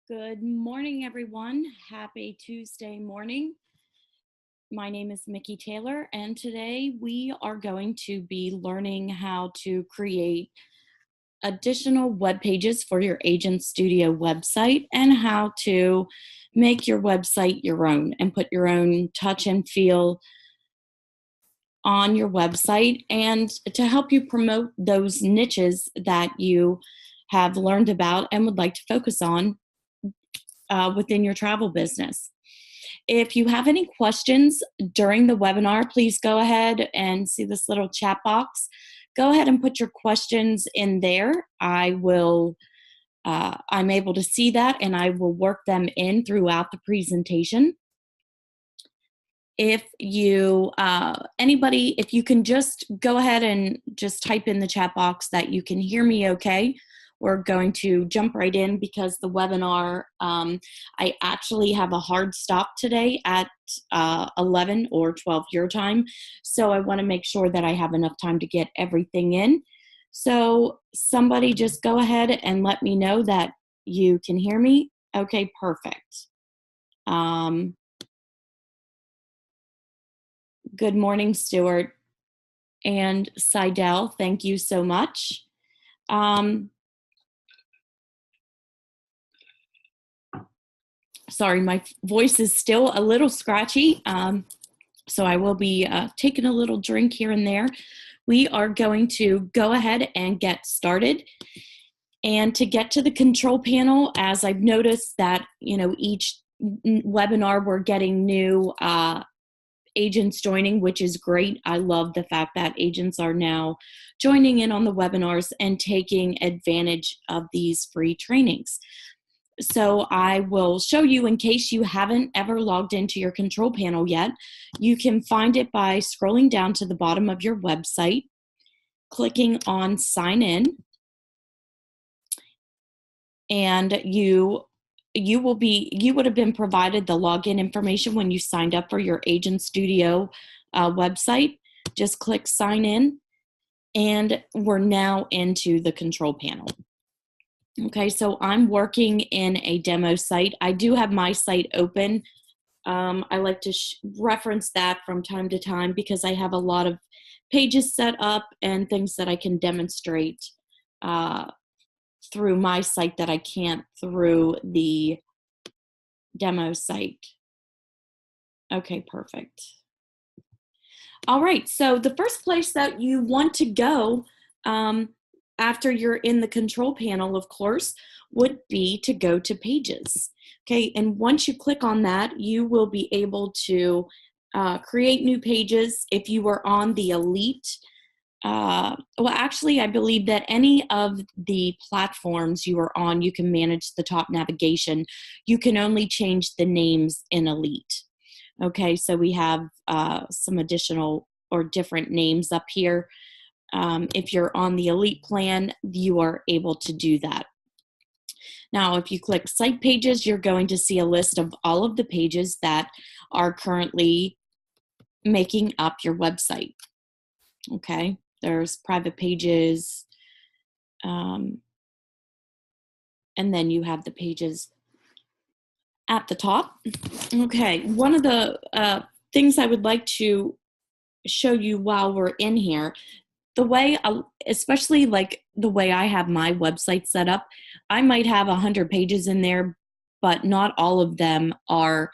Good morning, everyone. Happy Tuesday morning. My name is Mickey Taylor, and today we are going to be learning how to create additional web pages for your Agent Studio website and how to make your website your own and put your own touch and feel on your website and to help you promote those niches that you have learned about and would like to focus on within your travel business. If you have any questions during the webinar, please go ahead and see this little chat box. Go ahead and put your questions in there. I'm able to see that and I will work them in throughout the presentation. If you, if you can just go ahead and just type in the chat box that you can hear me okay. We're going to jump right in because the webinar, I actually have a hard stop today at 11 or 12 your time. So I want to make sure that I have enough time to get everything in. So somebody just go ahead and let me know that you can hear me. Okay, perfect. Good morning, Stuart and Seidel. Thank you so much. Sorry, my voice is still a little scratchy, so I will be taking a little drink here and there. We are going to go ahead and get started. And to get to the control panel, as I've noticed that, each webinar we're getting new agents joining, which is great. I love the fact that agents are now joining in on the webinars and taking advantage of these free trainings. So I will show you, in case you haven't ever logged into your control panel yet, you can find it by scrolling down to the bottom of your website, clicking on sign in, and you would have been provided the login information when you signed up for your Agent Studio website. Just click sign in, and we're now into the control panel. Okay, so I'm working in a demo site. I do have my site open. I like to reference that from time to time because I have a lot of pages set up and things that I can demonstrate through my site that I can't through the demo site. Okay, perfect. All right, so the first place that you want to go after you're in the control panel, of course, would be to go to pages. Okay, and once you click on that, you will be able to create new pages. If you are on the Elite, well, actually, I believe that any of the platforms you are on, you can manage the top navigation. You can only change the names in Elite. Okay, so we have some additional or different names up here. If you're on the Elite plan, you are able to do that. Now, if you click Site Pages, you're going to see a list of all of the pages that are currently making up your website. Okay, there's private pages, and then you have the pages at the top. Okay, one of the things I would like to show you while we're in here, the way, especially like the way I have my website set up, I might have 100 pages in there, but not all of them are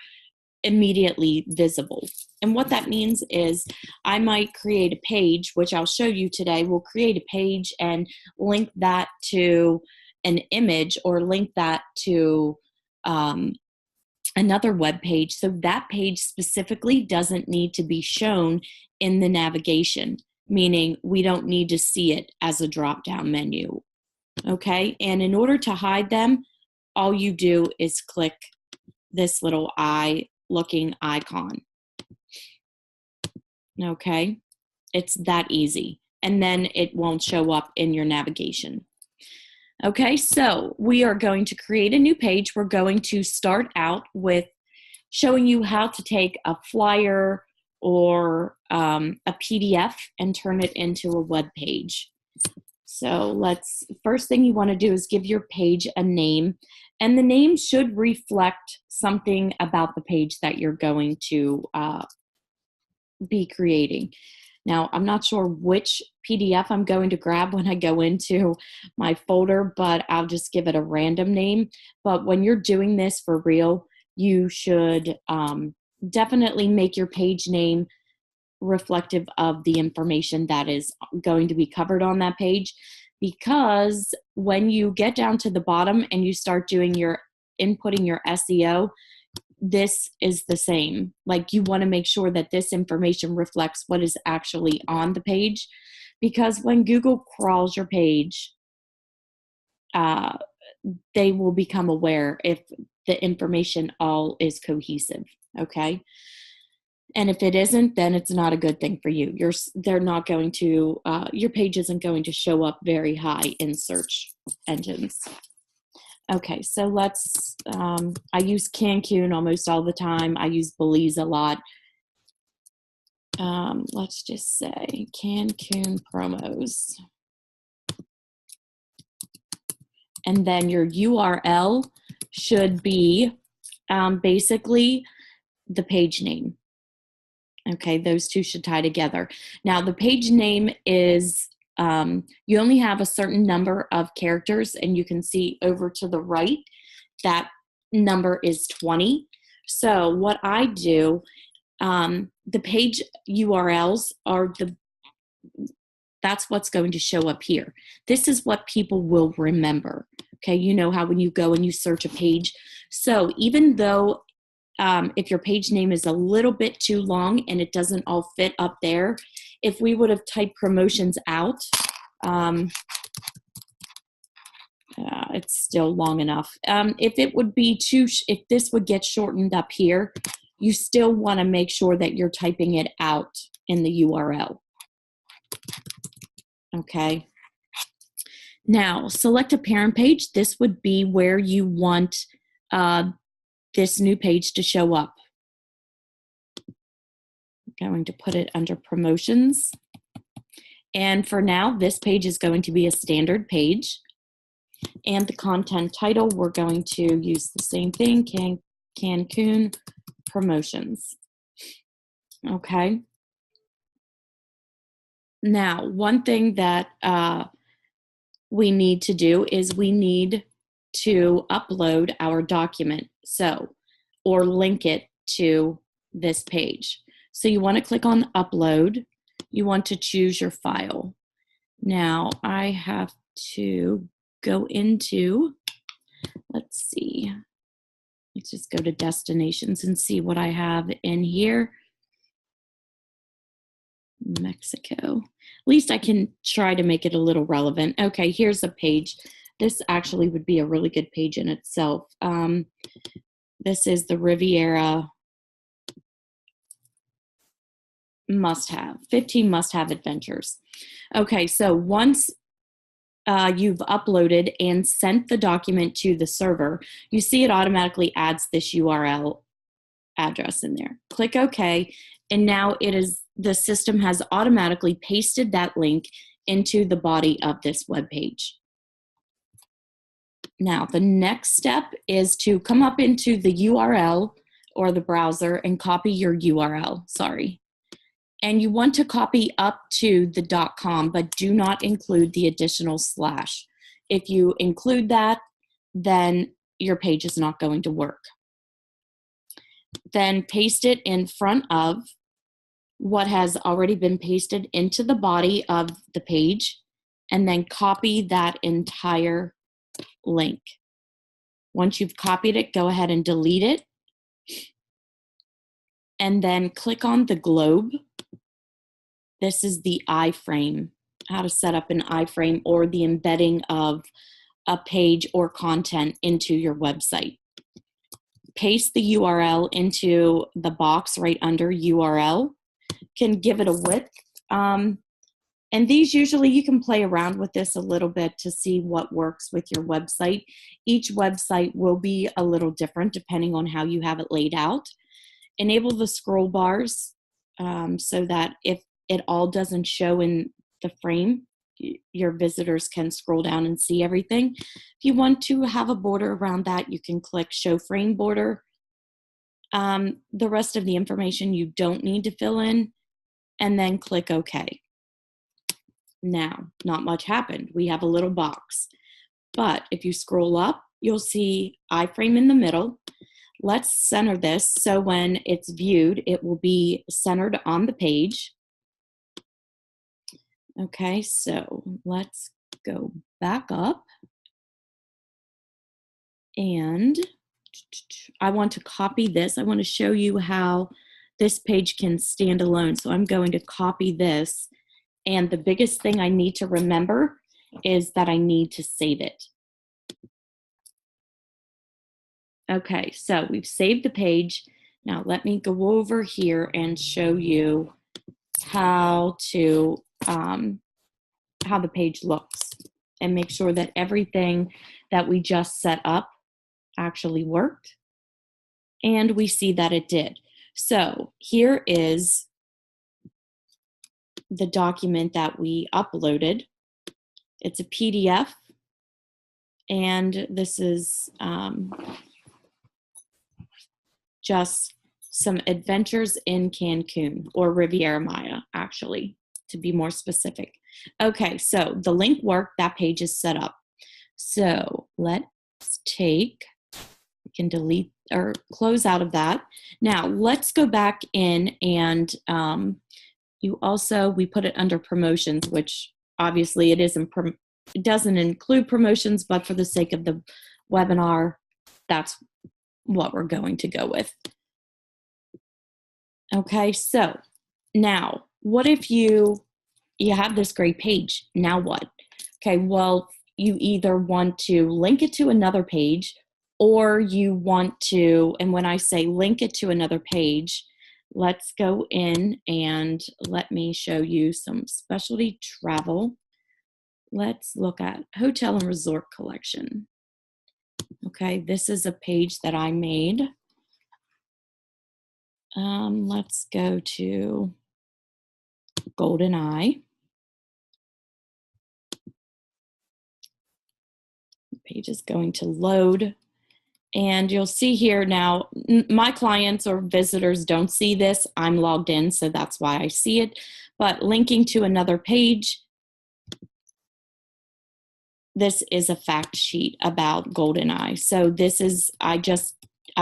immediately visible. And what that means is I might create a page, which I'll show you today. We'll create a page and link that to an image or link that to another web page. So that page specifically doesn't need to be shown in the navigation, meaning we don't need to see it as a drop-down menu. Okay, and in order to hide them, all you do is click this little eye-looking icon. Okay, it's that easy, and then it won't show up in your navigation. Okay, so we are going to create a new page. We're going to start out with showing you how to take a flyer or a PDF and turn it into a web page. So first thing you want to do is give your page a name, and the name should reflect something about the page that you're going to be creating. Now, I'm not sure which PDF I'm going to grab when I go into my folder, but I'll just give it a random name. But when you're doing this for real, you should definitely make your page name reflective of the information that is going to be covered on that page, because when you get down to the bottom and you start doing your inputting your SEO, this is the same. Like, you want to make sure that this information reflects what is actually on the page, because when Google crawls your page, they will become aware if the information all is cohesive, okay? And if it isn't, then it's not a good thing for you. They're not going to, your page isn't going to show up very high in search engines. Okay, so I use Cancun almost all the time. I use Belize a lot. Let's just say Cancun promos. And then your URL should be basically the page name. Okay, those two should tie together. Now, the page name is, you only have a certain number of characters, and you can see over to the right, that number is 20. So what I do, the page URLs are that's what's going to show up here. This is what people will remember. Okay, you know how when you go and you search a page. So even though if your page name is a little bit too long and it doesn't all fit up there, if we would have typed promotions out, it's still long enough. If this would get shortened up here, you still want to make sure that you're typing it out in the URL. Okay. Now, select a parent page. This would be where you want this new page to show up. I'm going to put it under promotions. And for now, this page is going to be a standard page. And the content title, we're going to use the same thing, Cancun promotions. Okay. Now, one thing that we need to do is we need to upload our document, or link it to this page. So you want to click on upload. You want to choose your file. Now I have to go into, let's see, let's just go to destinations and see what I have in here. Mexico. At least I can try to make it a little relevant. Okay, here's a page. This actually would be a really good page in itself. This is the Riviera must-have, 15 must-have adventures. Okay, so once you've uploaded and sent the document to the server, you see it automatically adds this URL address in there. Click OK, and now the system has automatically pasted that link into the body of this web page. Now, the next step is to come up into the URL or the browser and copy your URL, And you want to copy up to the .com, but do not include the additional slash. If you include that, then your page is not going to work. Then paste it in front of what has already been pasted into the body of the page, and then copy that entire link. Once you've copied it, go ahead and delete it. And then click on the globe. This is the iframe, how to set up an iframe or the embedding of a page or content into your website. Paste the URL into the box right under URL. Can give it a width. And these usually, you can play around with this a little bit to see what works with your website. Each website will be a little different depending on how you have it laid out. Enable the scroll bars so that if it all doesn't show in the frame, your visitors can scroll down and see everything. If you want to have a border around that, you can click Show Frame Border. The rest of the information you don't need to fill in, and then click OK. Now, not much happened. We have a little box. But if you scroll up, you'll see iframe in the middle. Let's center this so when it's viewed, it will be centered on the page. Okay, so let's go back up. And I want to copy this. I want to show you how this page can stand alone. So I'm going to copy this. And the biggest thing I need to remember is that I need to save it. Okay, so we've saved the page. Now let me go over here and show you how the page looks and make sure that everything that we just set up actually worked. And we see that it did. So here is the document that we uploaded. It's a PDF, and this is just some adventures in Cancun, or Riviera Maya, actually, to be more specific. Okay, so the link worked, that page is set up. So let's take, we can delete or close out of that. Now let's go back in and we put it under promotions, which obviously it doesn't include promotions, but for the sake of the webinar, that's what we're going to go with. Okay, so now what if you have this great page? Now what? Okay, well, you either want to link it to another page, or you want to, and when I say link it to another page, let's go in and let me show you some specialty travel. Let's look at hotel and resort collection. Okay, this is a page that I made. Let's go to Golden Eye. The page is going to load. And you'll see here now, my clients or visitors don't see this. I'm logged in, so that's why I see it. But linking to another page, this is a fact sheet about GoldenEye. So this is, I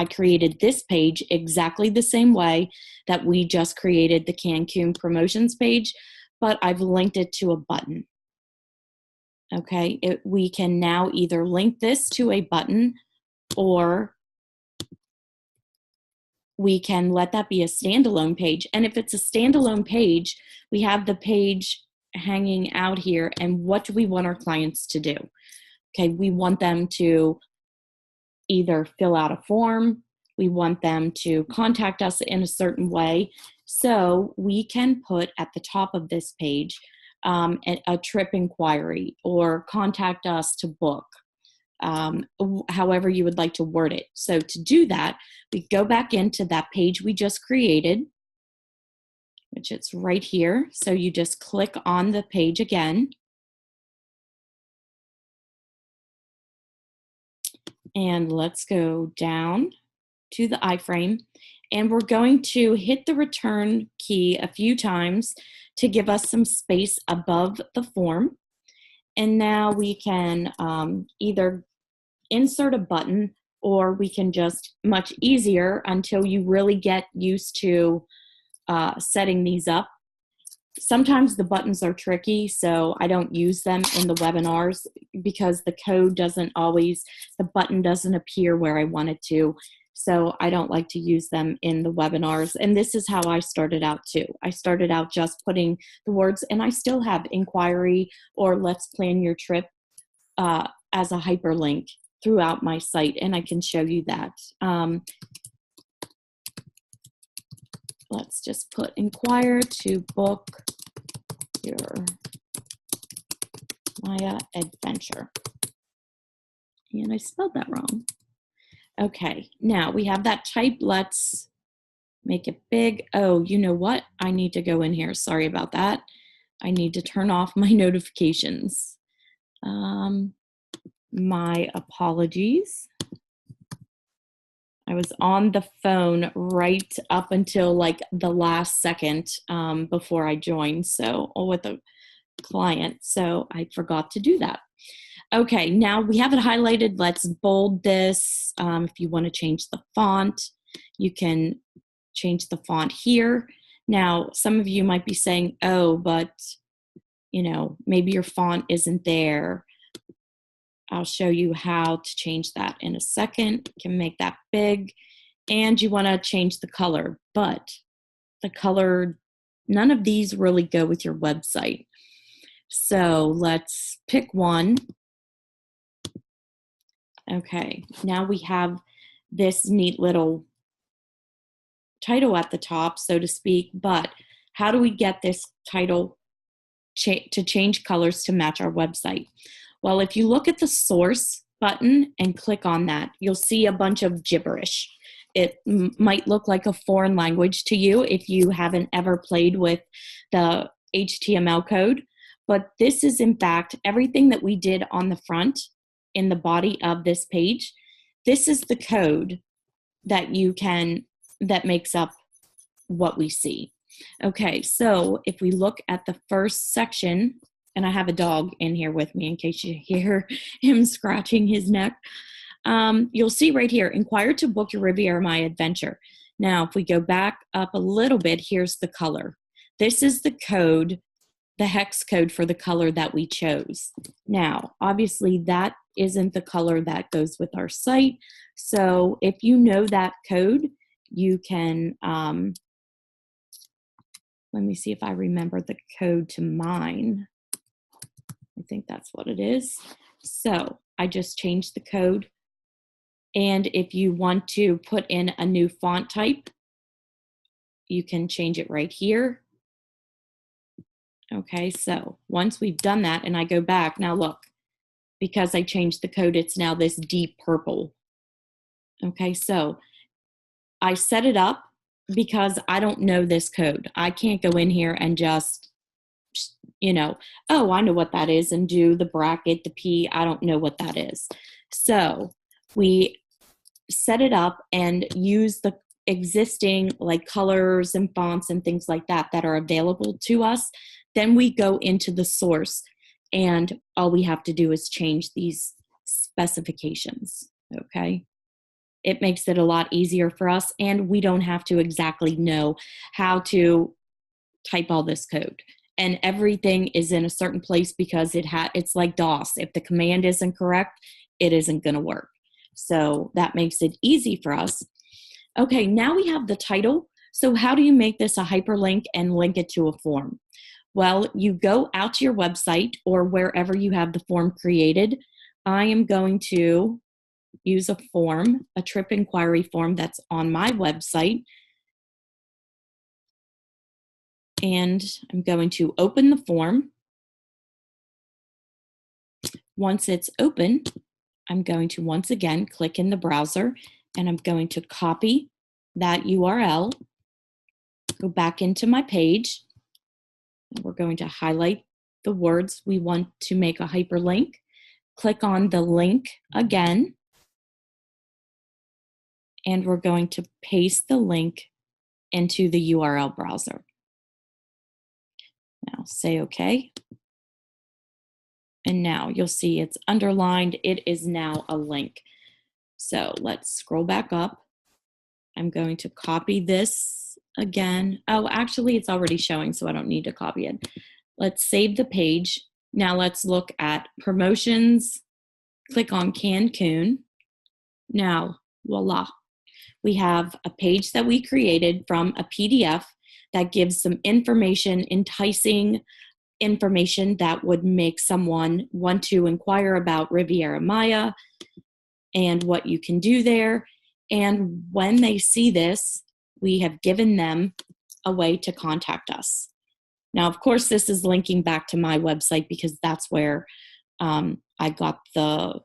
created this page exactly the same way that we just created the Cancun promotions page, but I've linked it to a button. Okay, we can now either link this to a button, or we can let that be a standalone page. And if it's a standalone page, we have the page hanging out here. And what do we want our clients to do? Okay, we want them to either fill out a form, we want them to contact us in a certain way. So we can put at the top of this page a trip inquiry, or contact us to book. However you would like to word it. So to do that, we go back into that page we just created, which it's right here. So you just click on the page again. And let's go down to the iframe. And we're going to hit the return key a few times to give us some space above the form. And now we can either insert a button, or we can just, much easier until you really get used to setting these up. Sometimes the buttons are tricky, so I don't use them in the webinars because the code doesn't always, the button doesn't appear where I want it to. So I don't like to use them in the webinars. And this is how I started out too. I started out just putting the words, and I still have inquiry or let's plan your trip as a hyperlink throughout my site, and I can show you that. Let's just put inquire to book your Maya adventure. And I spelled that wrong. Okay, now we have that type. Let's make it big. Oh, you know what? I need to go in here. Sorry about that. I need to turn off my notifications. My apologies. I was on the phone right up until like the last second before I joined, so with a client, so I forgot to do that. Okay, now we have it highlighted. Let's bold this. If you want to change the font, you can change the font here. Now, some of you might be saying, oh, but you know, maybe your font isn't there. I'll show you how to change that in a second. You can make that big, and you want to change the color, but the color, none of these really go with your website. So let's pick one. Okay, now we have this neat little title at the top, so to speak, but how do we get this title to change colors to match our website? Well, if you look at the source button and click on that, you'll see a bunch of gibberish. It might look like a foreign language to you if you haven't ever played with the HTML code, but this is in fact everything that we did on the front in the body of this page. This is the code that that makes up what we see. Okay, so if we look at the first section, and I have a dog in here with me in case you hear him scratching his neck, you'll see right here, inquire to book your Riviera Maya adventure. Now, if we go back up a little bit, here's the color. This is the code, the hex code for the color that we chose. Now, obviously that isn't the color that goes with our site. So if you know that code, you can, let me see if I remember the code to mine. I think that's what it is. So I just changed the code. And if you want to put in a new font type, you can change it right here. Okay, so once we've done that and I go back, now look, because I changed the code, it's now this deep purple. Okay, so I set it up because I don't know this code. I can't go in here and just, you know, oh, I know what that is, and do the bracket, the P, I don't know what that is. So we set it up and use the existing like colors and fonts and things like that that are available to us. Then we go into the source, and all we have to do is change these specifications, okay? It makes it a lot easier for us, and we don't have to exactly know how to type all this code. And everything is in a certain place because it's like DOS. If the command isn't correct, it isn't gonna work. So that makes it easy for us. Okay, now we have the title. So how do you make this a hyperlink and link it to a form? Well, you go out to your website or wherever you have the form created. I am going to use a form, a trip inquiry form that's on my website. And I'm going to open the form. Once it's open, I'm going to once again click in the browser, and I'm going to copy that URL, go back into my page, and we're going to highlight the words we want to make a hyperlink, click on the link again, and we're going to paste the link into the URL browser. Now say OK. And now you'll see it's underlined. It is now a link. So let's scroll back up. I'm going to copy this again. Oh, actually, it's already showing, so I don't need to copy it. Let's save the page. Now let's look at promotions. Click on Cancun. Now, voila. We have a page that we created from a PDF that gives some information, enticing information that would make someone want to inquire about Riviera Maya and what you can do there. And when they see this, we have given them a way to contact us. Now, of course, this is linking back to my website because that's where I got the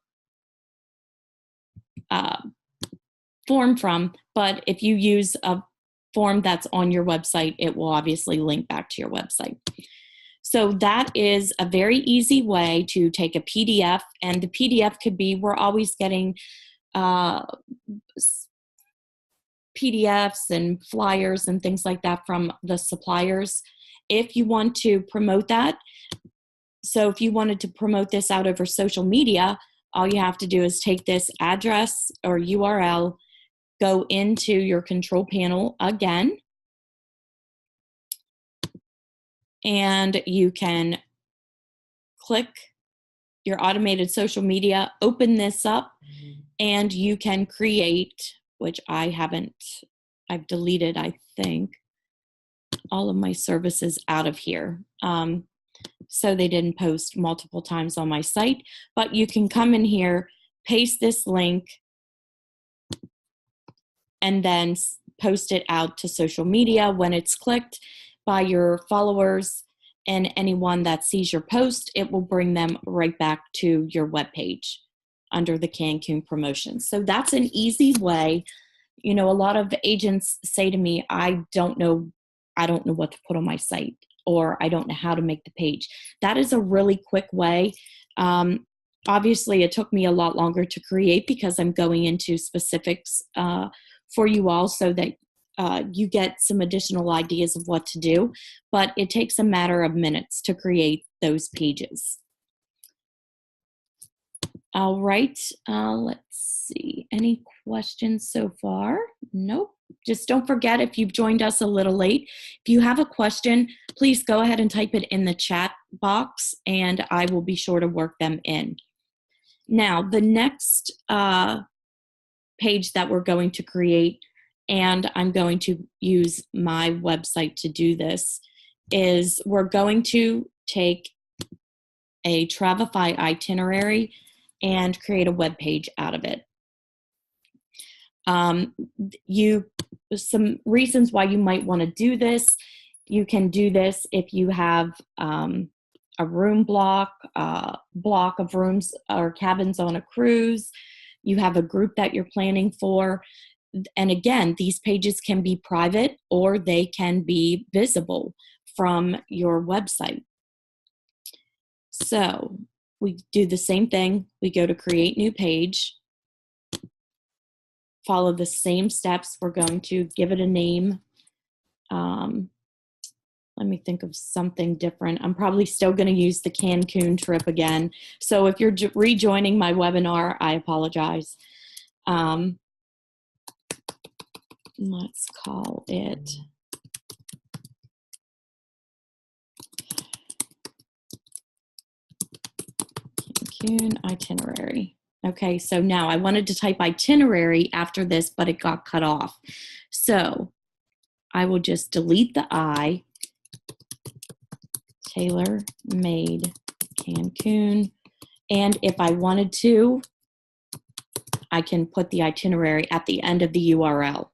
form from. But if you use a form that's on your website, it will obviously link back to your website. So that is a very easy way to take a PDF, and the PDF could be, we're always getting PDFs and flyers and things like that from the suppliers. If you want to promote that, so if you wanted to promote this out over social media, all you have to do is take this address or URL, go into your control panel again, and you can click your automated social media, open this up, and you can create, which I haven't, I've deleted, I think, all of my services out of here. So they didn't post multiple times on my site, but you can come in here, paste this link, and then post it out to social media. When it's clicked by your followers and anyone that sees your post, it will bring them right back to your webpage under the Cancun promotions. So that's an easy way. You know, a lot of agents say to me, I don't know what to put on my site, or I don't know how to make the page. That is a really quick way. Obviously, it took me a lot longer to create because I'm going into specifics for you all so that you get some additional ideas of what to do, but it takes a matter of minutes to create those pages. All right, let's see. Any questions so far? Nope. Just don't forget, if you've joined us a little late, if you have a question, please go ahead and type it in the chat box and I will be sure to work them in. Now, the next page that we're going to create, and I'm going to use my website to do this, is we're going to take a Travefy itinerary and create a web page out of it. Some reasons why you might want to do this. You can do this if you have a room block of rooms or cabins on a cruise. You have a group that you're planning for. And again, these pages can be private or they can be visible from your website. So we do the same thing. We go to create new page, follow the same steps. We're going to give it a name. Let me think of something different. I'm probably still going to use the Cancun trip again. So if you're rejoining my webinar, I apologize. Let's call it Cancun itinerary. Okay, so now I wanted to type itinerary after this, but it got cut off. So I will just delete the I, Taylor made Cancun. And if I wanted to, I can put the itinerary at the end of the URL.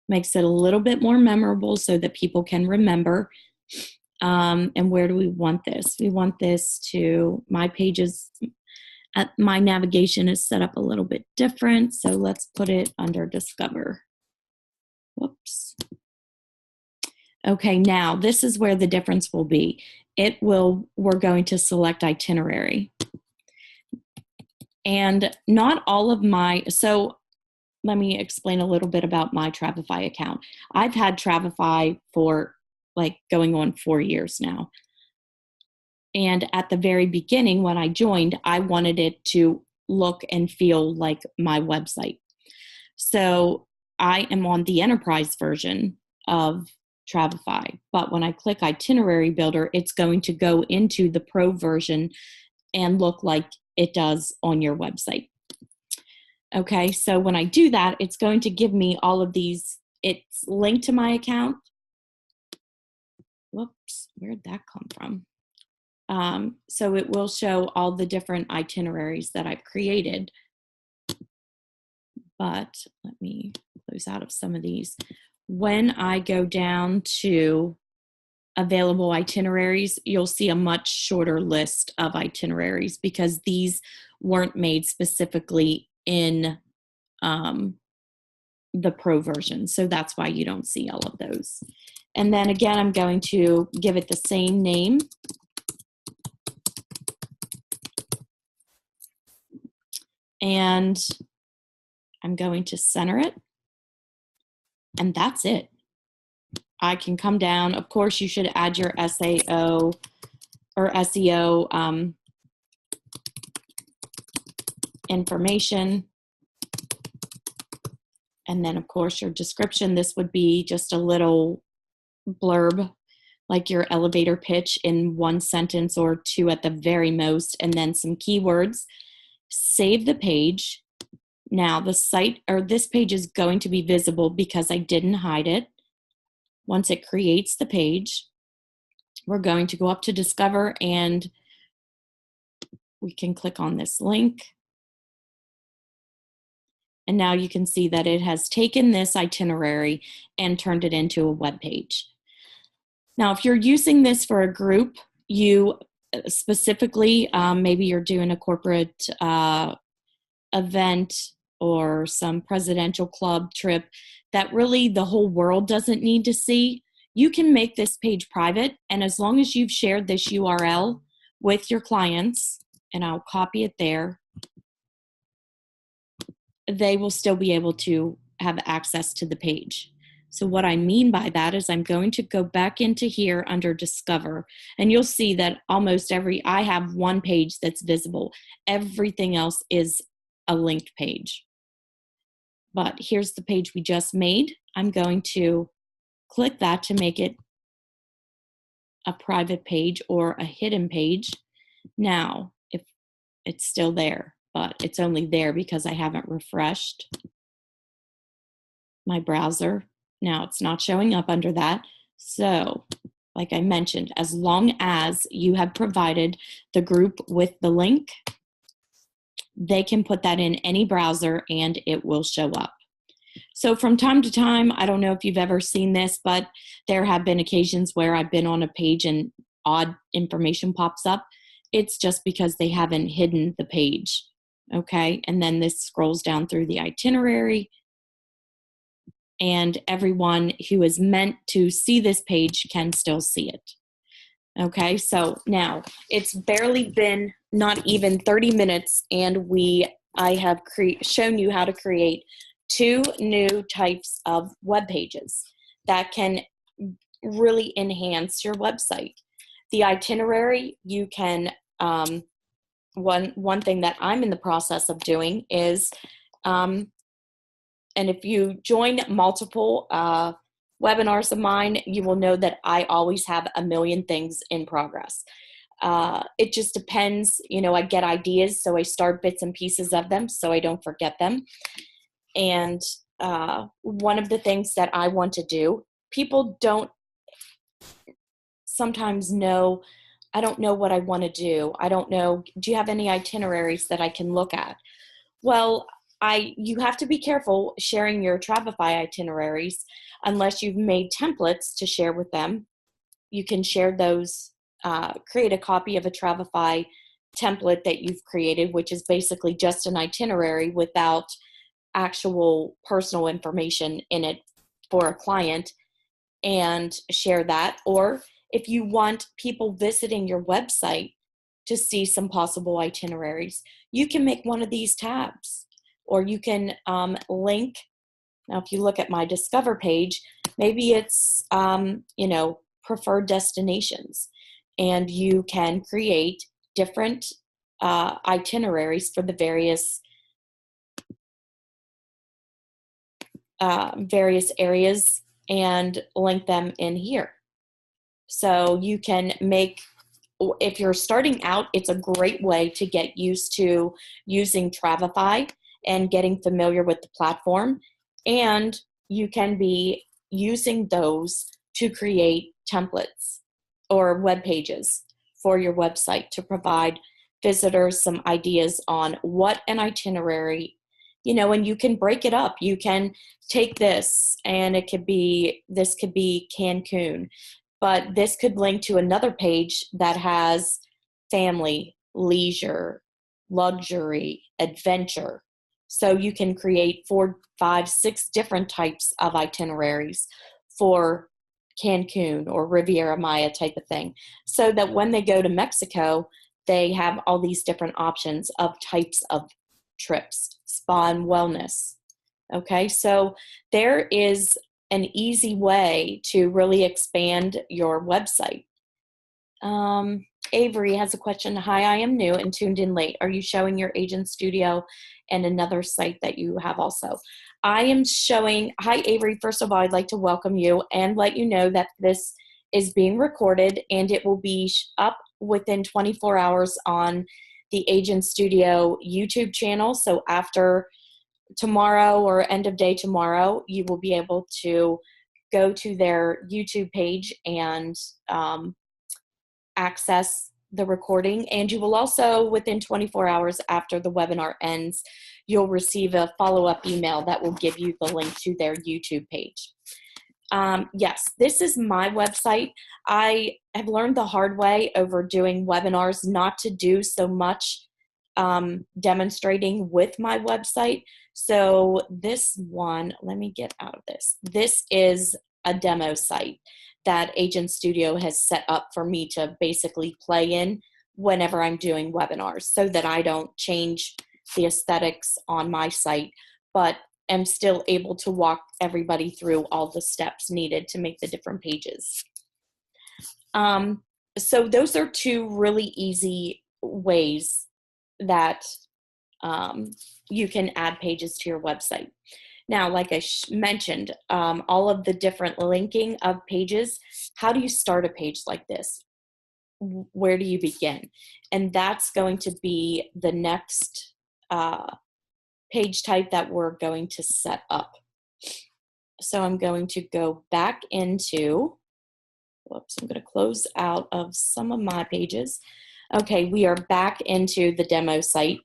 Makes it a little bit more memorable so that people can remember. And where do we want this? We want this to, my pages, my navigation is set up a little bit different. So let's put it under Discover. Whoops. Okay, now this is where the difference will be. We're going to select itinerary. And not all of so let me explain a little bit about my Travefy account. I've had Travefy for like going on 4 years now. And at the very beginning, when I joined, I wanted it to look and feel like my website. So I am on the enterprise version of Travefy, but when I click itinerary builder, it's going to go into the pro version and look like it does on your website. Okay, so when I do that, it's going to give me all of these. It's linked to my account. Whoops, where'd that come from? So it will show all the different itineraries that I've created. But let me close out of some of these. When I go down to available itineraries, you'll see a much shorter list of itineraries because these weren't made specifically in the pro version. So that's why you don't see all of those. And then again, I'm going to give it the same name, and I'm going to center it, and that's it. I can come down. Of course, you should add your SAO or SEO information. And then, of course, your description. This would be just a little blurb, like your elevator pitch in 1 sentence or 2 at the very most, and then some keywords. Save the page. Now, the site or this page is going to be visible because I didn't hide it. Once it creates the page, we're going to go up to Discover, and we can click on this link. And now you can see that it has taken this itinerary and turned it into a web page. Now, if you're using this for a group, you specifically, maybe you're doing a corporate event or some presidential club trip that really the whole world doesn't need to see, you can make this page private. And as long as you've shared this URL with your clients, and I'll copy it there, they will still be able to have access to the page. So what I mean by that is I'm going to go back into here under Discover, and you'll see that almost I have one page that's visible. Everything else is a linked page. But here's the page we just made. I'm going to click that to make it a private page or a hidden page. Now, if it's still there, but it's only there because I haven't refreshed my browser. Now it's not showing up under that. So, like I mentioned, as long as you have provided the group with the link, they can put that in any browser and it will show up. So from time to time, I don't know if you've ever seen this, but there have been occasions where I've been on a page and odd information pops up. It's just because they haven't hidden the page. Okay, and then this scrolls down through the itinerary, and everyone who is meant to see this page can still see it. Okay, so now it's barely been not even 30 minutes, and I have shown you how to create 2 new types of web pages that can really enhance your website. The itinerary, you can, one thing that I'm in the process of doing is, and if you join multiple webinars of mine, you will know that I always have a million things in progress. It just depends, I get ideas, so I start bits and pieces of them so I don't forget them. And one of the things that I want to do, people don't sometimes know, I don't know what I want to do. I don't know, do you have any itineraries that I can look at? Well, you have to be careful sharing your Travefy itineraries unless you've made templates to share with them. You can share those, create a copy of a Travefy template that you've created, which is basically just an itinerary without actual personal information in it for a client, and share that. Or if you want people visiting your website to see some possible itineraries, you can make one of these tabs, or you can link. Now, if you look at my Discover page, maybe it's, preferred destinations, and you can create different itineraries for the various areas and link them in here. So you can make, if you're starting out, it's a great way to get used to using Travefy and getting familiar with the platform. And you can be using those to create templates or web pages for your website to provide visitors some ideas on what an itinerary, and you can break it up. You can take this, and this could be Cancun, but this could link to another page that has family, leisure, luxury, adventure. So you can create 4, 5, 6 different types of itineraries for Cancun or Riviera Maya type of thing, so that when they go to Mexico, they have all these different options of types of trips, spa and wellness. Okay, so there is an easy way to really expand your website. Avery has a question. Hi, I am new and tuned in late. Are you showing your agent studio and another site that you have also? I am showing, hi Avery, first of all, I'd like to welcome you and let you know that this is being recorded and it will be up within 24 hours on the Agent Studio YouTube channel. So after tomorrow or end of day tomorrow, you will be able to go to their YouTube page and access the recording. And you will also, within 24 hours after the webinar ends, you'll receive a follow-up email that will give you the link to their YouTube page. Yes, this is my website. I have learned the hard way over doing webinars not to do so much demonstrating with my website. So this one, let me get out of this. This is a demo site that Agent Studio has set up for me to basically play in whenever I'm doing webinars so that I don't change the aesthetics on my site, but am still able to walk everybody through all the steps needed to make the different pages. So those are two really easy ways that you can add pages to your website. Now, like I mentioned, all of the different linking of pages, how do you start a page like this? Where do you begin? And that's going to be the next page type that we're going to set up. So I'm going to go back into, whoops, I'm going to close out of some of my pages. Okay, we are back into the demo site.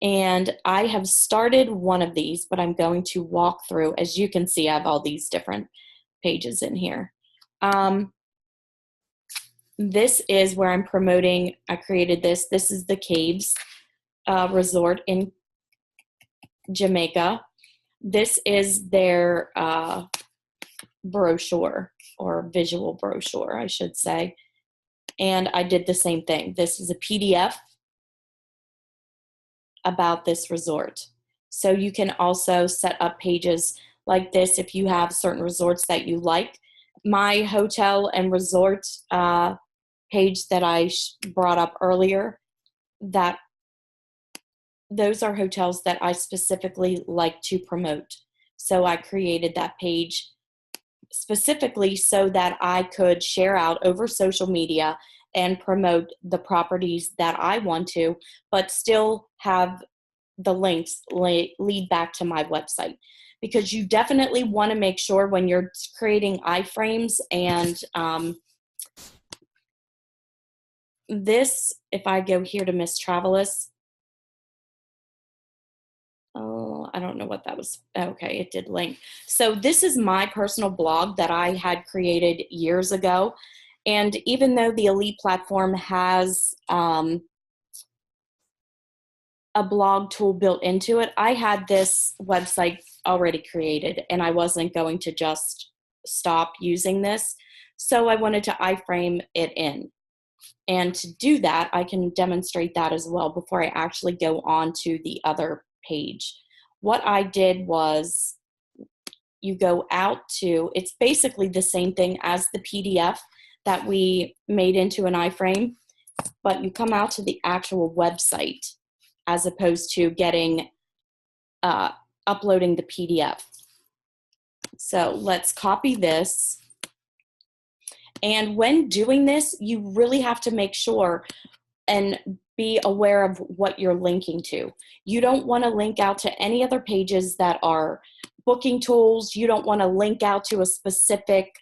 And I have started one of these, but I'm going to walk through. As you can see, I have all these different pages in here. This is where I'm promoting. I created this. This is the Caves Resort in Jamaica. This is their brochure, or visual brochure, I should say. And I did the same thing. This is a PDF about this resort. So you can also set up pages like this if you have certain resorts that you like. My hotel and resort page that I brought up earlier, that those are hotels that I specifically like to promote. So I created that page specifically so that I could share out over social media and promote the properties that I want to, but still have the links lead back to my website. Because you definitely want to make sure when you're creating iframes and this, if I go here to Miss Travelus, oh, I don't know what that was. Okay, it did link. So this is my personal blog that I had created years ago. And even though the Elite platform has a blog tool built into it, I had this website already created and I wasn't going to just stop using this. So I wanted to iframe it in. And to do that, I can demonstrate that as well before I actually go on to the other page. What I did was, you go out to, it's basically the same thing as the PDF that we made into an iframe, but you come out to the actual website as opposed to getting, uploading the PDF. So let's copy this. And when doing this, you really have to make sure and be aware of what you're linking to. You don't want to link out to any other pages that are booking tools. You don't want to link out to a specific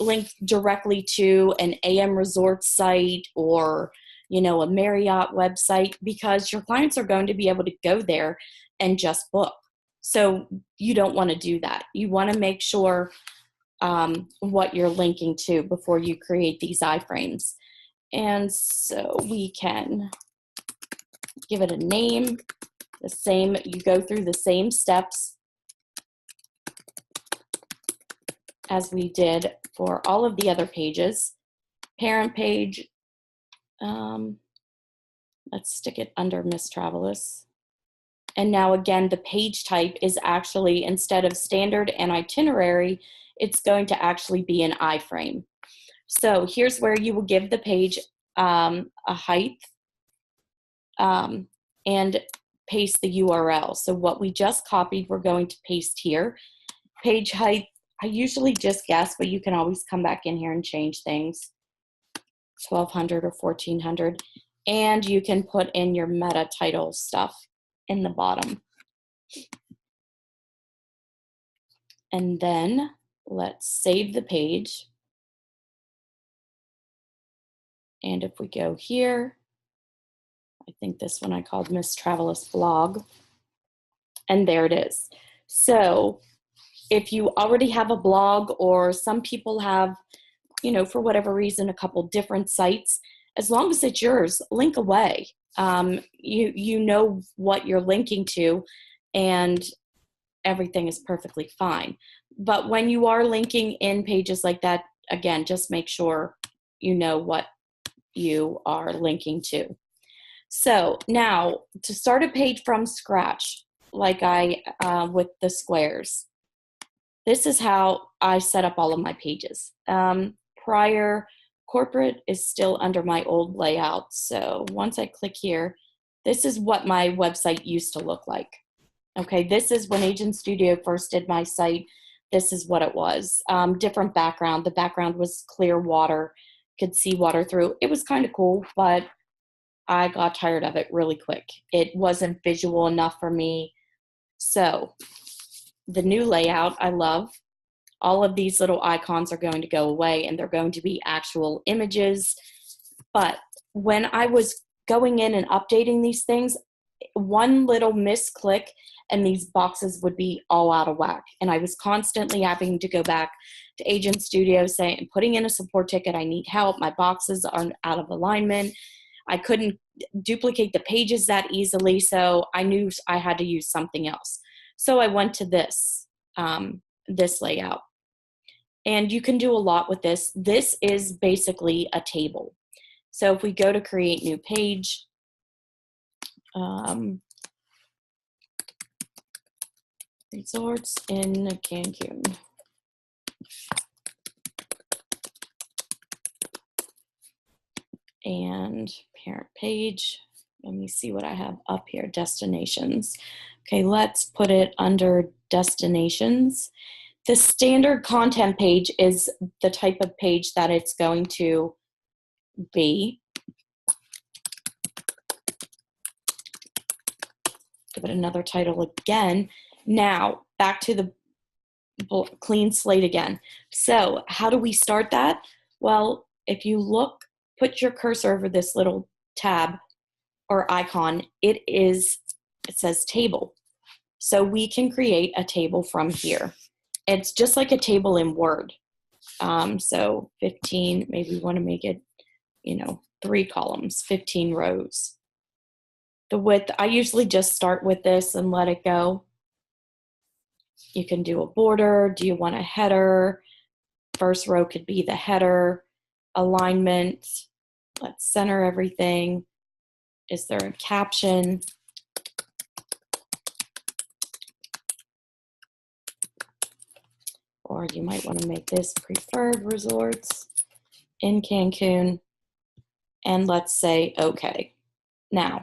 link directly to an AM resort site or, you know, a Marriott website, because your clients are going to be able to go there and just book. So you don't want to do that. You want to make sure what you're linking to before you create these iframes. And so we can give it a name, the same, you go through the same steps as we did for all of the other pages. Parent page, Let's stick it under Miss Travelis. And now again, the page type is actually, instead of standard and itinerary, it's going to actually be an iframe. So here's where you will give the page a height and paste the URL. So what we just copied, we're going to paste here. Page height, I usually just guess, but you can always come back in here and change things. 1200 or 1400. And you can put in your meta title stuff in the bottom. And then let's save the page. And if we go here, I think this one I called Miss Travelis blog. And there it is. So if you already have a blog, or some people have, you know, for whatever reason, a couple different sites, as long as it's yours, link away. You know what you're linking to, and everything is perfectly fine. But when you are linking in pages like that, again, just make sure you know what you are linking to. So now, to start a page from scratch, like I with the squares, this is how I set up all of my pages. Prior, corporate is still under my old layout. So once I click here, this is what my website used to look like. Okay, this is when Agent Studio first did my site. This is what it was. Different background. The background was clear water. Could see water through. It was kind of cool, but I got tired of it really quick. It wasn't visual enough for me. So the new layout, I love. All of these little icons are going to go away, and they're going to be actual images. But when I was going in and updating these things, one little misclick and these boxes would be all out of whack. And I was constantly having to go back to Agent Studio saying, putting in a support ticket, I need help. My boxes are out of alignment. I couldn't duplicate the pages that easily, so I knew I had to use something else. So I went to this, this layout. And you can do a lot with this. This is basically a table. So if we go to create new page, resorts in Cancun. And parent page. Let me see what I have up here, destinations. Okay, let's put it under destinations. The standard content page is the type of page that it's going to be. Give it another title again. Now, back to the clean slate again. So how do we start that? Well, if you look, put your cursor over this little tab or icon, it says table. So we can create a table from here. It's just like a table in Word. So 15, maybe we want to make it, 3 columns, 15 rows. The width, I usually just start with this and let it go. You can do a border. Do you want a header? First row could be the header. Alignment. Let's center everything. Is there a caption? Or you might want to make this preferred resorts in Cancun. And let's say okay. Now,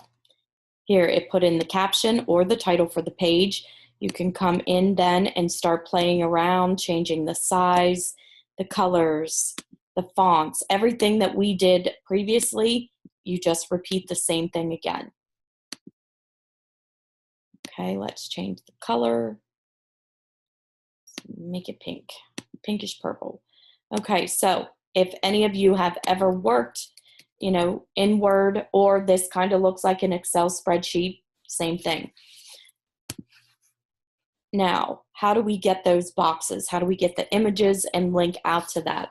here it put in the caption or the title for the page. You can come in then and start playing around, changing the size, the colors, the fonts, everything that we did previously. You just repeat the same thing again. Okay, let's change the color. Make it pink, pinkish purple. Okay, so if any of you have ever worked, in Word, or this kind of looks like an Excel spreadsheet, same thing. Now, how do we get those boxes? How do we get the images and link out to that?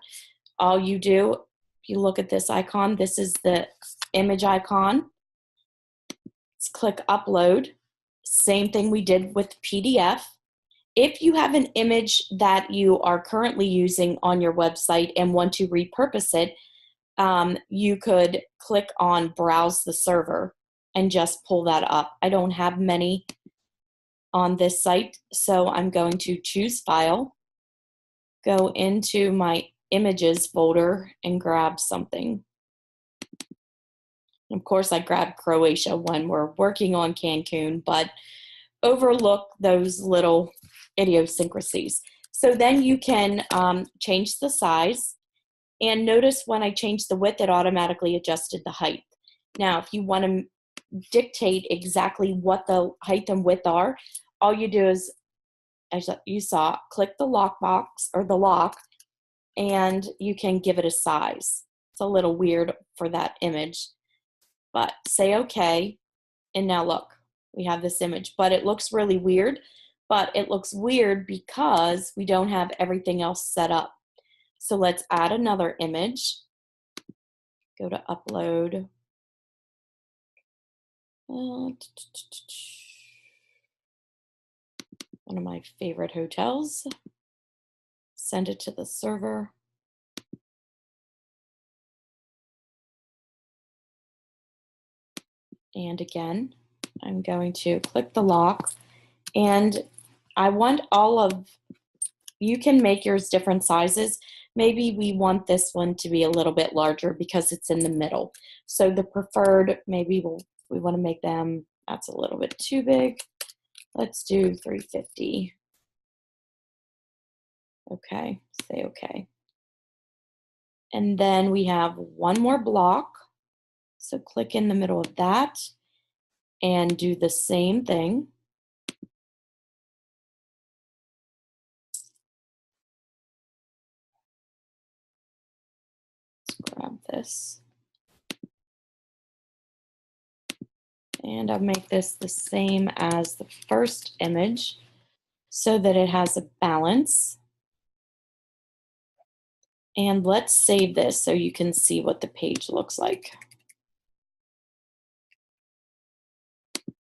All you do, if you look at this icon, this is the image icon. Let's click upload. Same thing we did with PDF. If you have an image that you are currently using on your website and want to repurpose it, you could click on Browse the Server and just pull that up. I don't have many on this site, so I'm going to choose File, go into my Images folder, and grab something. Of course, I grabbed Croatia when we're working on Cancun, but overlook those little idiosyncrasies. So then you can change the size, and notice when I changed the width, it automatically adjusted the height. Now, if you want to dictate exactly what the height and width are, all you do is, as you saw, click the lock box or the lock, and you can give it a size. It's a little weird for that image, but say okay, and now look, we have this image, but it looks really weird. But it looks weird because we don't have everything else set up. So let's add another image. Go to upload. One of my favorite hotels. Send it to the server. And again, I'm going to click the lock, and I want all of, you can make yours different sizes. Maybe we want this one to be a little bit larger because it's in the middle. So the preferred, maybe we want to make them, that's a little bit too big. Let's do 350. Okay, say okay. And then we have one more block. So click in the middle of that and do the same thing. Let's grab this. And I'll make this the same as the first image so that it has a balance. And let's save this so you can see what the page looks like.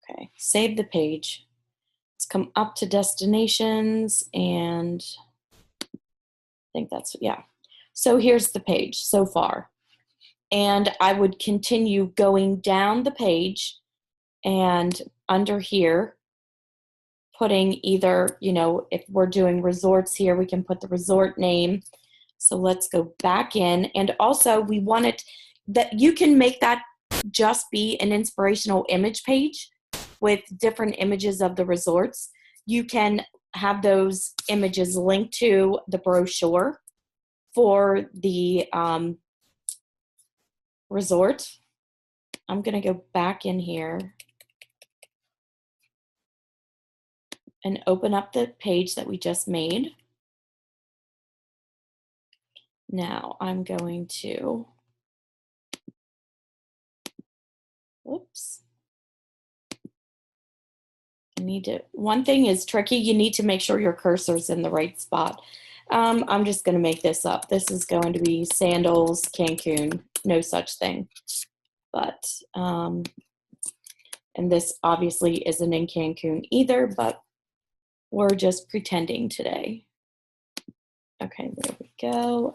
Okay, save the page. Let's come up to destinations, and I think that's, yeah. So here's the page so far. And I would continue going down the page, and under here, putting either, you know, if we're doing resorts here, we can put the resort name. So let's go back in. And also we want it that you can make that just be an inspirational image page with different images of the resorts. You can have those images linked to the brochure for the resort. I'm going to go back in here and open up the page that we just made. Now I'm going to, oops. I need to, one thing is tricky, you need to make sure your cursor's in the right spot. I'm just going to make this up. This is going to be Sandals, Cancun, no such thing. But, and this obviously isn't in Cancun either, but we're just pretending today. Okay, there we go.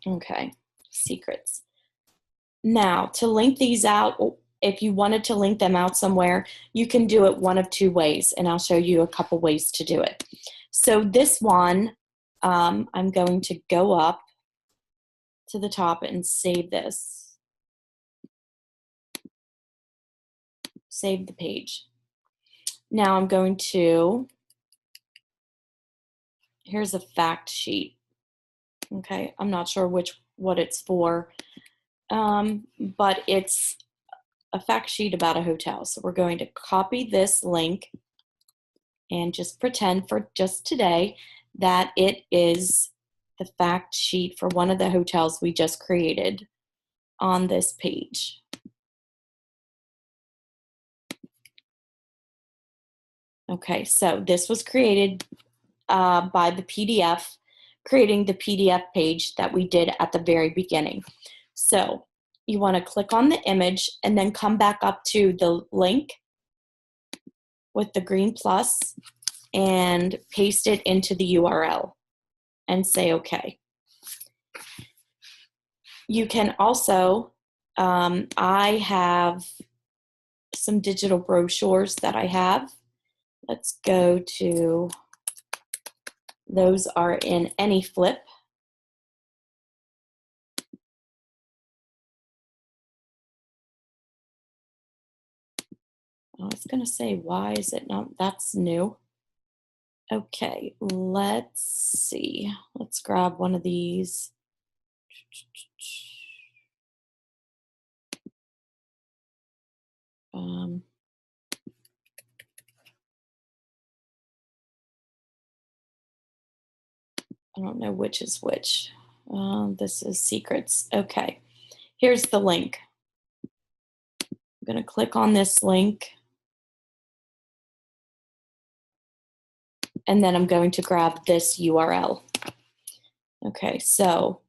Okay, secrets. Now, to link these out, if you wanted to link them out somewhere, you can do it one of two ways, and I'll show you a couple ways to do it. So this one, I'm going to go up to the top and save this. Save the page. Now I'm going to, here's a fact sheet. Okay, I'm not sure what it's for, but it's a fact sheet about a hotel. So we're going to copy this link and just pretend for just today that it is the fact sheet for one of the hotels we just created on this page. Okay, so this was created by the PDF creating the PDF page that we did at the very beginning. So you want to click on the image and then come back up to the link with the green plus and paste it into the URL and say OK. You can also, I have some digital brochures that I have. Let's go to, those are in any flip. I was going to say, why is it not? That's new. Okay, let's see. Let's grab one of these. I don't know which is which. This is secrets. Okay, here's the link. I'm going to click on this link. And then I'm going to grab this URL. Okay, so,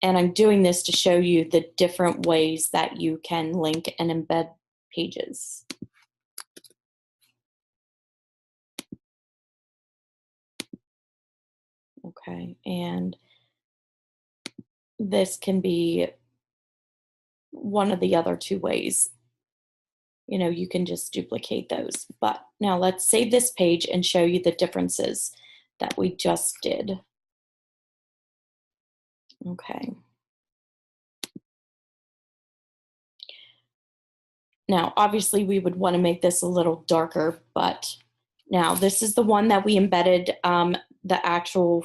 and I'm doing this to show you the different ways that you can link and embed pages. Okay, and this can be one of the other two ways. You know, you can just duplicate those. But now let's save this page and show you the differences that we just did. Okay. Now, obviously, we would want to make this a little darker, but now this is the one that we embedded the actual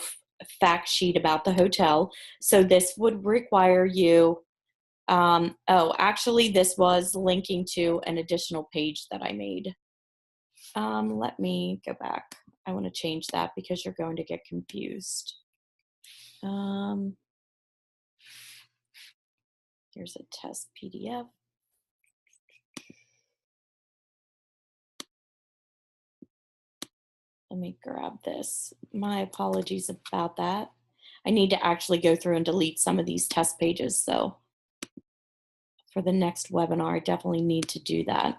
fact sheet about the hotel. So this would require you, actually, this was linking to an additional page that I made. Let me go back. I want to change that because you're going to get confused. Here's a test PDF. Let me grab this. My apologies about that. I need to actually go through and delete some of these test pages. So for the next webinar, I definitely need to do that.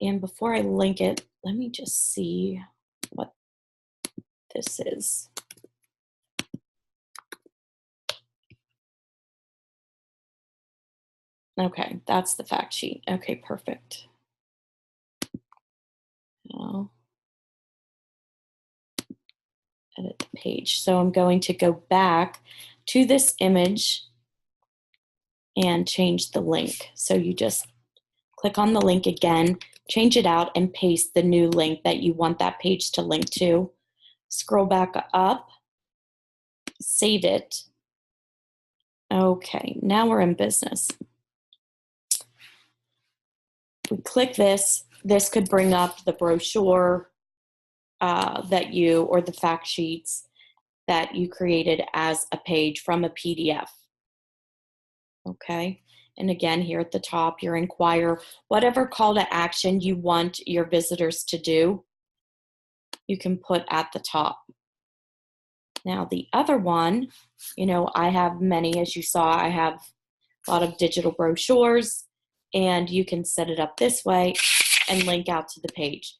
And before I link it, let me just see what this is. Okay, that's the fact sheet. Okay, perfect. Now, edit the page. So I'm going to go back to this image and change the link. So you just click on the link again, change it out, and paste the new link that you want that page to link to. Scroll back up, save it. Okay, now we're in business. We click this. This could bring up the brochure that you, or the fact sheets that you created as a page from a PDF. Okay, and again, here at the top, your inquire, whatever call to action you want your visitors to do, you can put at the top. Now the other one, you know, I have many, as you saw, I have a lot of digital brochures, and you can set it up this way and link out to the page.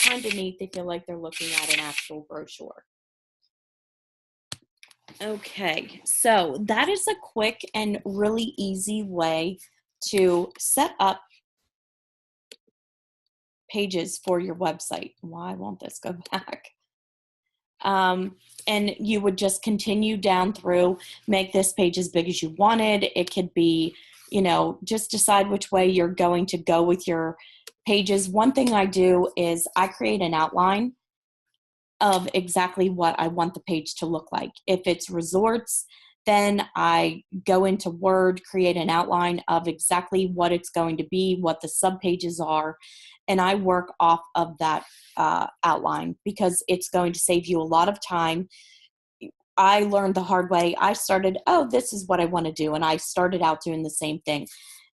Kind of neat. They feel like they're looking at an actual brochure. Okay, so that is a quick and really easy way to set up pages for your website. Why won't this go back? And you would just continue down through, make this page as big as you wanted. It could be, you know, just decide which way you're going to go with your pages. One thing I do is I create an outline of exactly what I want the page to look like. If it's resorts, then I go into Word, create an outline of exactly what it's going to be, what the subpages are, and I work off of that outline because it's going to save you a lot of time. I learned the hard way. I started, oh, this is what I want to do, and I started out doing the same thing.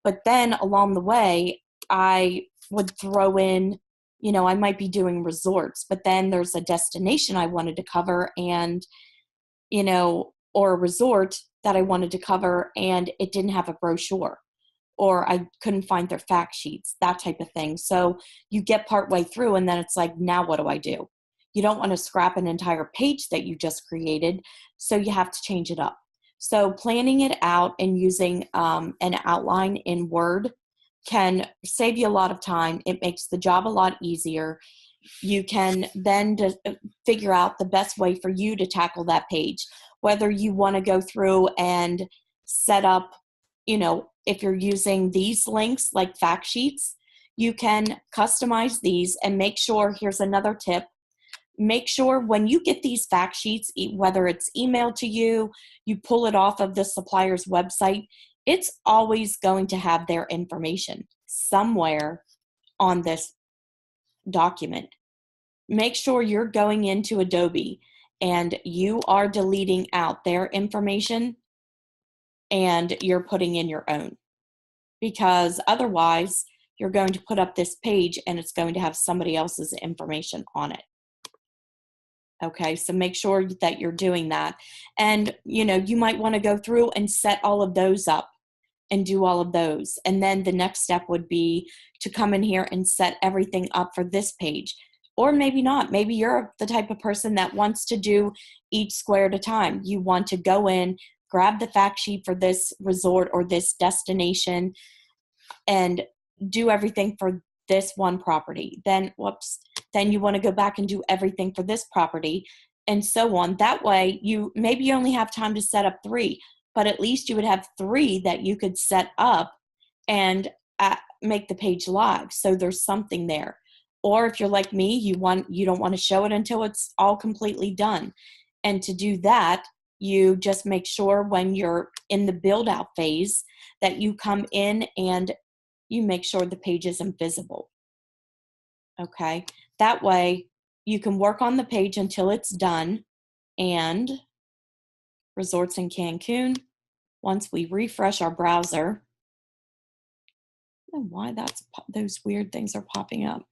But then along the way, I would throw in, you know, I might be doing resorts, but then there's a destination I wanted to cover, and or a resort that I wanted to cover and it didn't have a brochure, or I couldn't find their fact sheets, that type of thing. So you get partway through and then it's like, now what do I do? You don't want to scrap an entire page that you just created, so you have to change it up. So planning it out and using an outline in Word can save you a lot of time. It makes the job a lot easier. You can then figure out the best way for you to tackle that page, whether you want to go through and set up, if you're using these links like fact sheets, you can customize these and make sure, here's another tip, make sure when you get these fact sheets, whether it's emailed to you, you pull it off of the supplier's website, it's always going to have their information somewhere on this document. Make sure you're going into Adobe and you are deleting out their information and you're putting in your own, because otherwise you're going to put up this page and it's going to have somebody else's information on it. Okay, so make sure that you're doing that. And, you might want to go through and set all of those up and do all of those. And then the next step would be to come in here and set everything up for this page. Or maybe not. Maybe you're the type of person that wants to do each square at a time. You want to go in, grab the fact sheet for this resort or this destination, and do everything for this one property. Then you want to go back and do everything for this property, and so on. That way, maybe you only have time to set up 3, but at least you would have 3 that you could set up and make the page live. So there's something there. Or if you're like me, you don't want to show it until it's all completely done. And to do that, you just make sure when you're in the build out phase that you come in and you make sure the page isn't visible. Okay, that way you can work on the page until it's done. And resorts in Cancun, once we refresh our browser, I don't know why those weird things are popping up.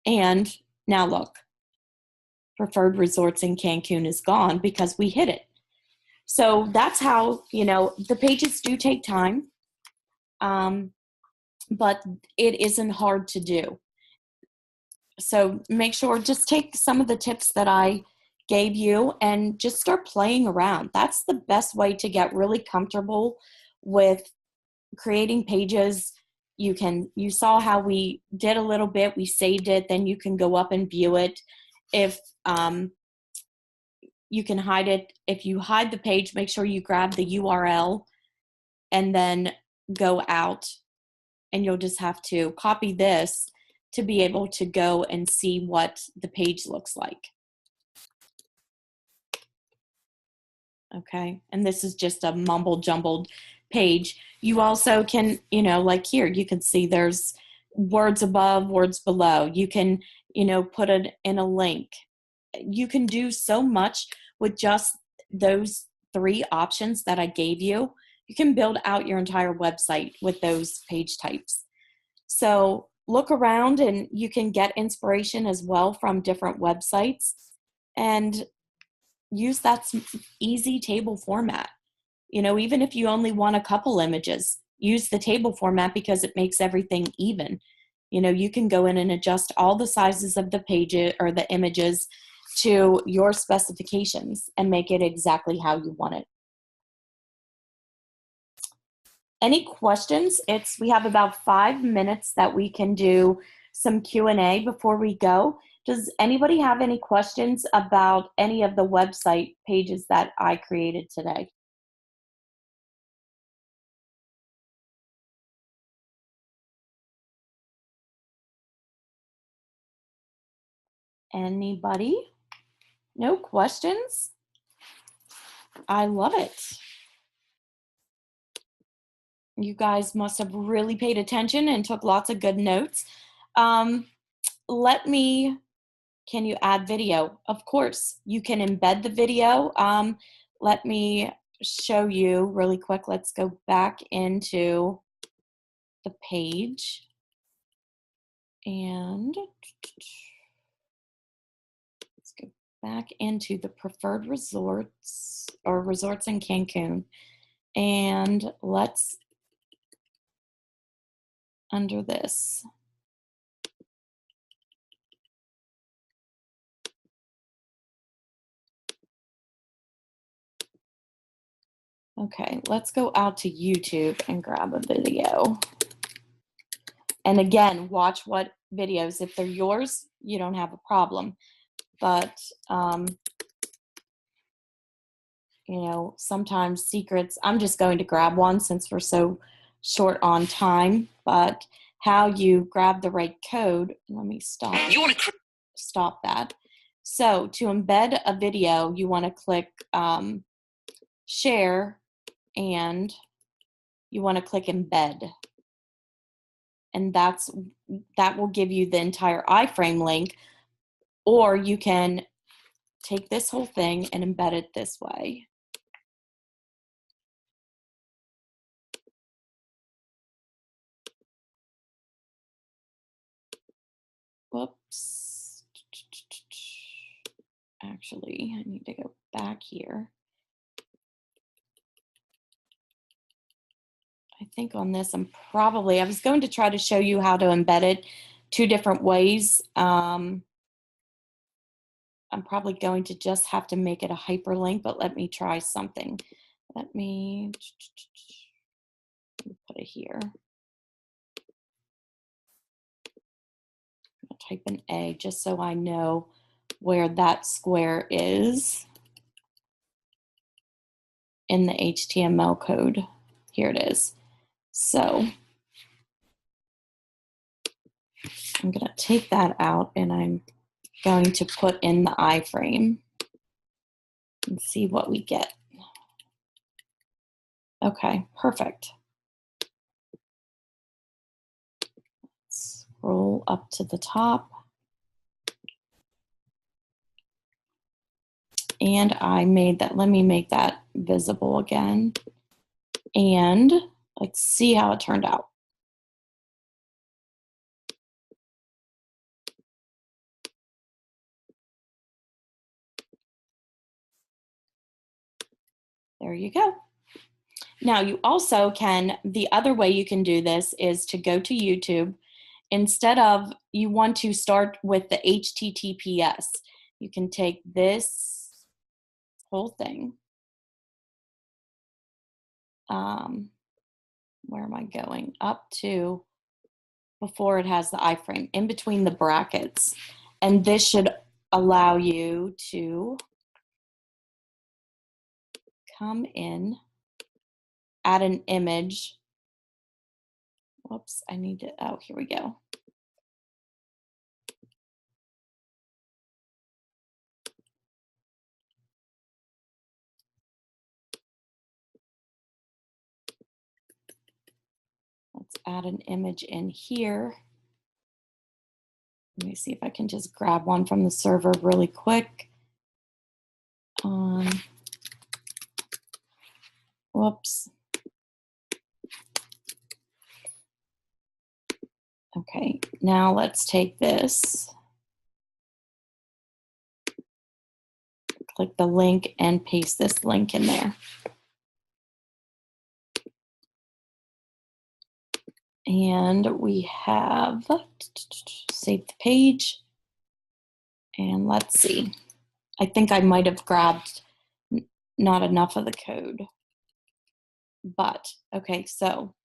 And now look, preferred resorts in Cancun is gone because we hit it. So that's how, the pages do take time, but it isn't hard to do. So make sure, just take some of the tips that I gave you and just start playing around. That's the best way to get really comfortable with creating pages. You saw how we did a little bit, we saved it, then you can go up and view it. If you can hide it, if you hide the page, make sure you grab the URL and then go out, and you'll just have to copy this to be able to go and see what the page looks like. Okay, and this is just a mumble jumbled page. You also can, like here, you can see there's words above, words below. You can, put it in a link. You can do so much with just those 3 options that I gave you. You can build out your entire website with those page types. So look around and you can get inspiration as well from different websites and use that easy table format. Even if you only want a couple images, use the table format because it makes everything even. You can go in and adjust all the sizes of the pages or the images to your specifications and make it exactly how you want it. Any questions? We have about 5 minutes that we can do some Q&A before we go. Does anybody have any questions about any of the website pages that I created today? Anybody? No questions? I love it. You guys must have really paid attention and took lots of good notes. Um, can you add video? Of course, you can embed the video. Let me show you really quick. Let's go back into the page and let's go back into the preferred resorts or resorts in Cancun. And let's, under this, okay, let's go out to YouTube and grab a video. And again, watch what videos. If they're yours, you don't have a problem. But, you know, sometimes secrets, I'm just going to grab one since we're so short on time. But how you grab the right code, let me stop. Stop that. So to embed a video, you want to click share, and you want to click embed. And that will give you the entire iframe link, or you can take this whole thing and embed it this way. Whoops. Actually, I need to go back here. I think on this, I was going to try to show you how to embed it 2 different ways. I'm probably going to just have to make it a hyperlink, but let me try something. Let me put it here. I'll type an A just so I know where that square is in the HTML code. Here it is. So I'm going to take that out, and I'm going to put in the iframe and see what we get. Okay, perfect. Scroll up to the top. And I made that, let me make that visible again. And let's see how it turned out. There you go. Now you also can, the other way you can do this is to go to YouTube. Instead of, you want to start with the HTTPS. You can take this whole thing. Where am I going? Up to before it has the iframe, in between the brackets. And this should allow you to come in, add an image. Whoops, I need to, oh, here we go. Let's add an image in here. Let me see if I can just grab one from the server really quick. Whoops. Okay, now let's take this, click the link, and paste this link in there. And we have saved the page. And let's see. I think I might have grabbed not enough of the code. But, okay, so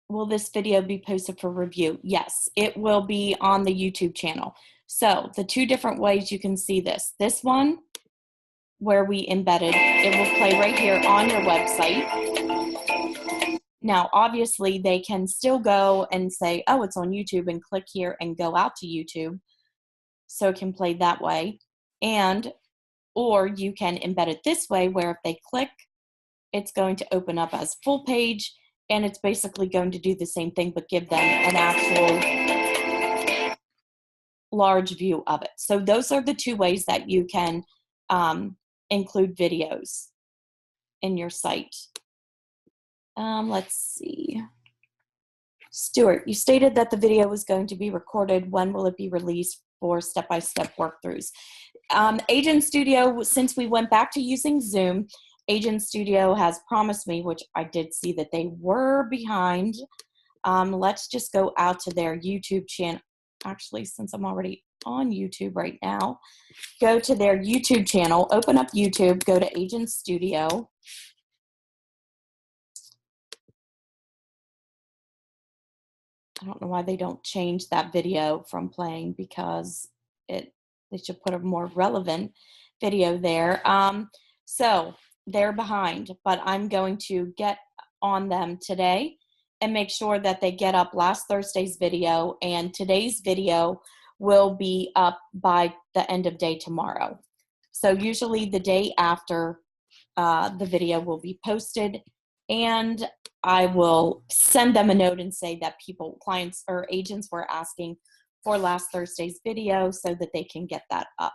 will this video be posted for review? Yes, it will be on the YouTube channel. So the 2 different ways you can see this. This one, where we embedded, it will play right here on your website. Now, obviously, they can still go and say, oh, it's on YouTube, and click here and go out to YouTube. So it can play that way. Or you can embed it this way, where if they click, it's going to open up as full page, and it's basically going to do the same thing, but give them an actual large view of it. So those are the 2 ways that you can include videos in your site. Let's see. Stuart, you stated that the video was going to be recorded. When will it be released for step-by-step workthroughs. Agent Studio, since we went back to using Zoom, Agent Studio has promised me, which I did see that they were behind. Let's just go out to their YouTube channel. Actually, since I'm already on YouTube right now, go to their YouTube channel, open up YouTube, go to Agent Studio. I don't know why they don't change that video from playing, because they should put a more relevant video there. So they're behind, but I'm going to get on them today and make sure that they get up last Thursday's video, and today's video will be up by the end of day tomorrow. So usually the day after the video will be posted, and I will send them a note and say that clients or agents were asking for last Thursday's video so that they can get that up.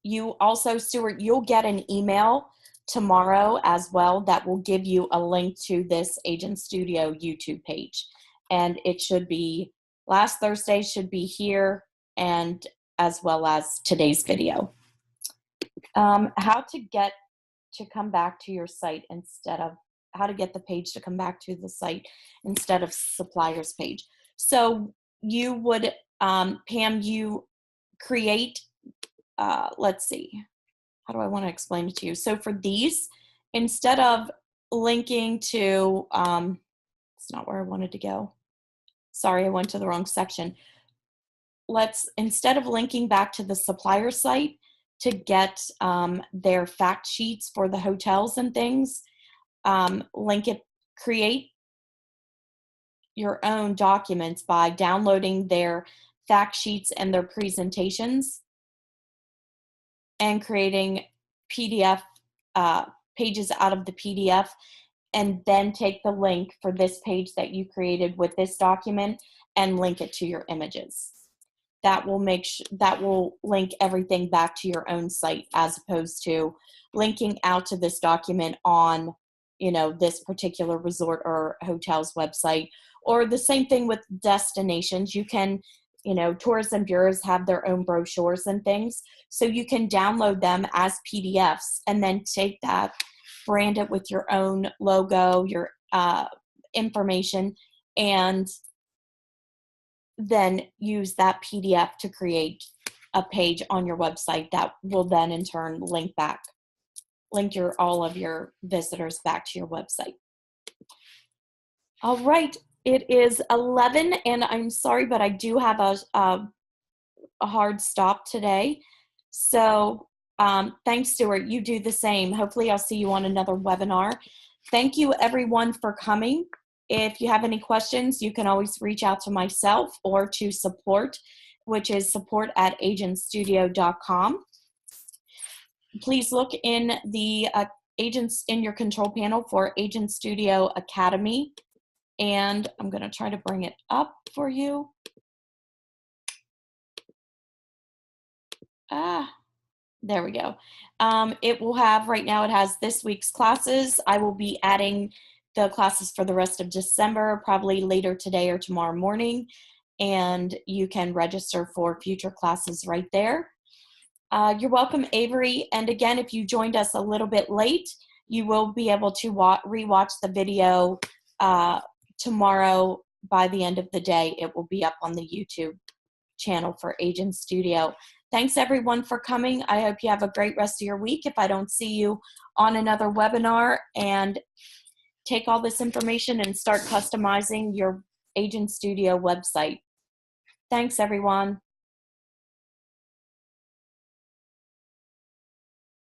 You also, Stuart, you'll get an email tomorrow as well that will give you a link to this Agent Studio YouTube page. And it should be, last Thursday should be here, and as well as today's video. How to get to come back to your site instead of, how to get the page to come back to the site instead of supplier's page. So you would, Pam, you create, let's see, how do I want to explain it to you? So for these, instead of linking to, it's not where I wanted to go. Sorry, I went to the wrong section. Instead of linking back to the supplier site to get their fact sheets for the hotels and things, create your own documents by downloading their fact sheets and their presentations and creating PDF pages out of the PDF, and then take the link for this page that you created with this document and link it to your images. That will link everything back to your own site, as opposed to linking out to this document on, this particular resort or hotel's website. Or the same thing with destinations. You can, tourism bureaus have their own brochures and things. So you can download them as PDFs and then take that, brand it with your own logo, your information, and then use that PDF to create a page on your website that will then in turn link all of your visitors back to your website. All right, it is 11, and I'm sorry, but I do have a hard stop today. So thanks, Stuart. You do the same. Hopefully I'll see you on another webinar. Thank you everyone for coming. If you have any questions, you can always reach out to myself or to support, which is support@agentstudio.com. Please look in the agents in your control panel for Agent Studio Academy. And I'm going to try to bring it up for you. There we go. It will have, right now it has this week's classes. I will be adding the classes for the rest of December, probably later today or tomorrow morning. And you can register for future classes right there. You're welcome, Avery. And again, if you joined us a little bit late, you will be able to rewatch the video tomorrow by the end of the day. It will be up on the YouTube channel for Agent Studio. Thanks everyone for coming. I hope you have a great rest of your week. If I don't see you on another webinar, and take all this information and start customizing your Agent Studio website. Thanks everyone.